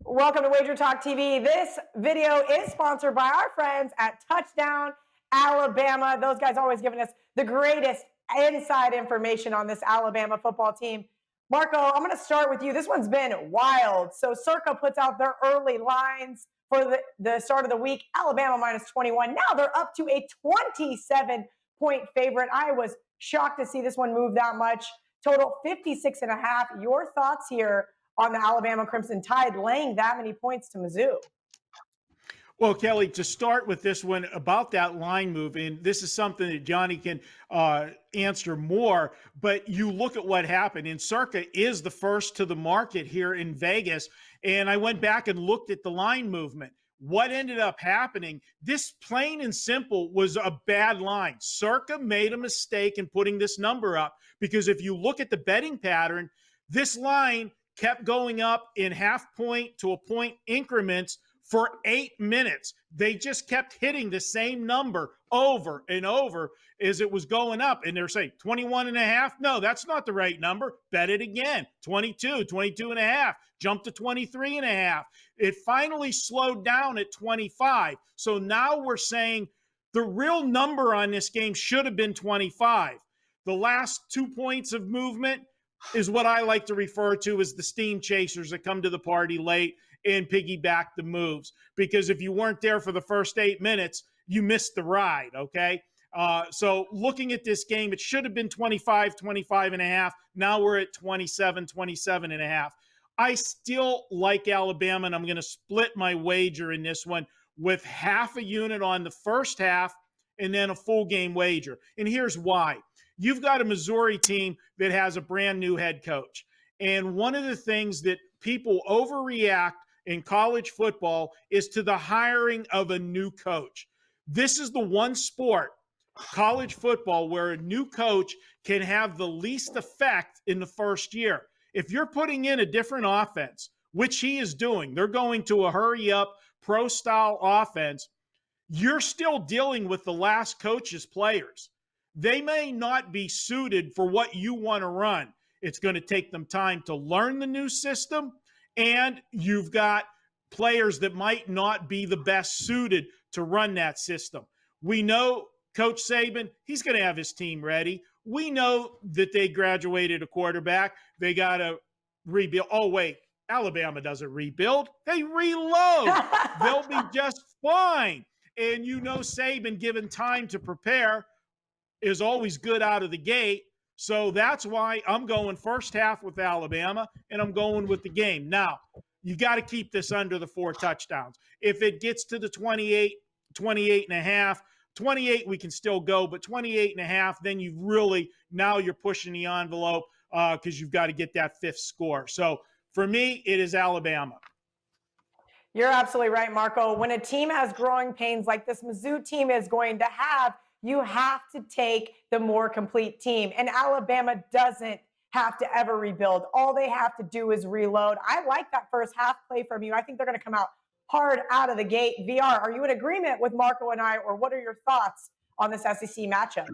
Welcome to WagerTalk TV. This video is sponsored by our friends at Touchdown Alabama. Those guys always giving us the greatest inside information on this Alabama football team. Marco, I'm going to start with you. This one's been wild. So Circa puts out their early lines for the start of the week. Alabama minus 21. Now they're up to a 27-point favorite. I was shocked to see this one move that much. Total 56.5. Your thoughts here on the Alabama Crimson Tide laying that many points to Mizzou? Well, Kelly, to start with this one about that line move, and this is something that Johnny can answer more, but you look at what happened, and Circa is the first to the market here in Vegas, and I went back and looked at the line movement. What ended up happening, this plain and simple was a bad line. Circa made a mistake in putting this number up, because if you look at the betting pattern, this line kept going up in half-point to a point increments for 8 minutes. They just kept hitting the same number over and over as it was going up. And they're saying 21.5. No, that's not the right number. Bet it again. 22, 22.5. Jump to 23.5. It finally slowed down at 25. So now we're saying the real number on this game should have been 25. The last 2 points of movement is what I like to refer to as the steam chasers that come to the party late and piggyback the moves. Because if you weren't there for the first 8 minutes, you missed the ride, okay? So looking at this game, it should have been 25, 25.5. Now we're at 27, 27.5. I still like Alabama, and I'm going to split my wager in this one with half a unit on the first half and then a full game wager. And here's why. You've got a Missouri team that has a brand new head coach. And one of the things that people overreact in college football is to the hiring of a new coach. This is the one sport, college football, where a new coach can have the least effect in the first year. If you're putting in a different offense, which he is doing, they're going to a hurry-up, pro-style offense, you're still dealing with the last coach's players. They may not be suited for what you want to run. It's going to take them time to learn the new system, and you've got players that might not be the best suited to run that system. We know Coach Saban, he's going to have his team ready. We know that they graduated a quarterback. They got to rebuild. Oh, wait, Alabama doesn't rebuild. They reload. They'll be just fine. And you know Saban, given time to prepare, is always good out of the gate. So that's why I'm going first half with Alabama, and I'm going with the game. Now, you got to keep this under the 4 touchdowns. If it gets to the 28, 28.5, 28 we can still go, but 28.5, then now you're pushing the envelope because you've got to get that 5th score. So for me, it is Alabama. You're absolutely right, Marco. When a team has growing pains like this Mizzou team is going to have, you have to take the more complete team. And Alabama doesn't have to ever rebuild. All they have to do is reload. I like that first half play from you. I think they're going to come out hard out of the gate. VR, are you in agreement with Marco and I, or what are your thoughts on this SEC matchup?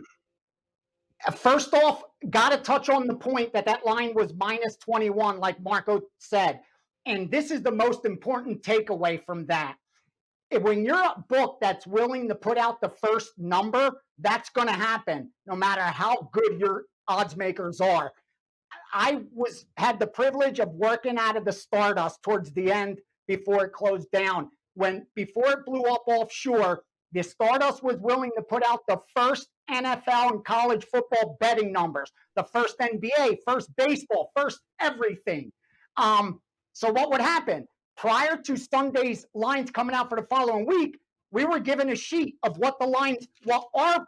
First off, got to touch on the point that line was minus 21, like Marco said. And this is the most important takeaway from that. When you're a book that's willing to put out the first number, that's going to happen no matter how good your odds makers are. I had the privilege of working out of the Stardust towards the end before it closed down. Before it blew up offshore, the Stardust was willing to put out the first NFL and college football betting numbers, the first NBA, first baseball, first everything. So what would happen? Prior to Sunday's lines coming out for the following week, we were given a sheet of what our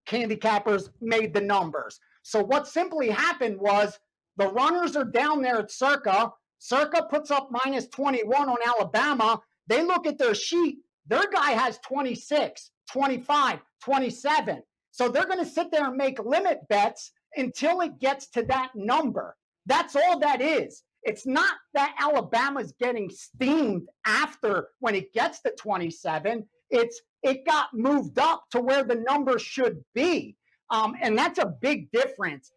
handicappers made the numbers. So what simply happened was the runners are down there at Circa. Circa puts up minus 21 on Alabama. They look at their sheet. Their guy has 26, 25, 27. So they're going to sit there and make limit bets until it gets to that number. That's all that is. It's not that Alabama's getting steamed after when it gets to 27. It got moved up to where the number should be. And that's a big difference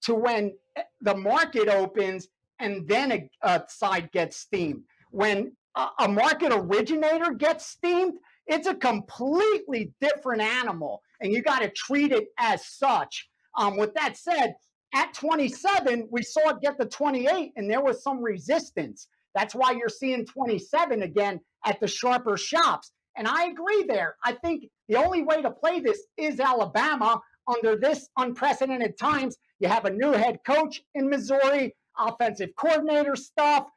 to when the market opens and then a side gets steamed. when a market originator gets steamed, it's a completely different animal, and you got to treat it as such. With that said, at 27, we saw it get to 28, and there was some resistance. That's why you're seeing 27 again at the sharper shops. And I agree there. I think the only way to play this is Alabama under this unprecedented times. You have a new head coach in Missouri, offensive coordinator stuff.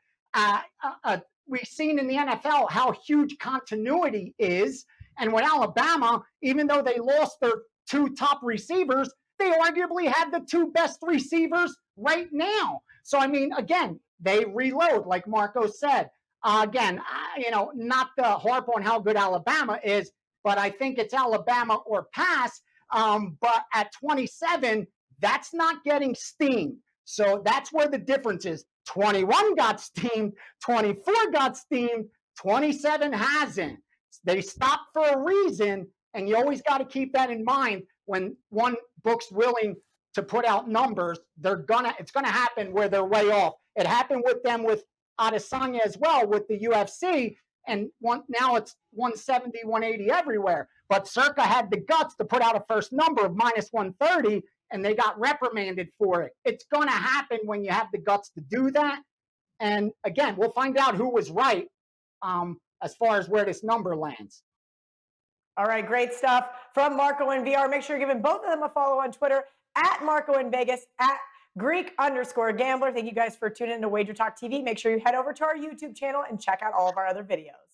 We've seen in the NFL how huge continuity is. And with Alabama, even though they lost their 2 top receivers, they arguably have the 2 best receivers right now. So, I mean, again, they reload, like Marco said. Again, not to harp on how good Alabama is, but I think it's Alabama or pass. But at 27, that's not getting steamed. So that's where the difference is. 21 got steamed, 24 got steamed, 27 hasn't. They stopped for a reason, and you always got to keep that in mind when one book's willing to put out numbers. It's gonna happen where they're way off. It happened with them with Adesanya as well with the UFC, and now it's 170, 180 everywhere. But Circa had the guts to put out a first number of minus 130, and they got reprimanded for it. It's going to happen when you have the guts to do that. And again, we'll find out who was right as far as where this number lands. All right, great stuff from Marco and VR. Make sure you're giving both of them a follow on Twitter at Marco in Vegas, at Greek_Gambler. Thank you guys for tuning in to WagerTalk TV. Make sure you head over to our YouTube channel and check out all of our other videos.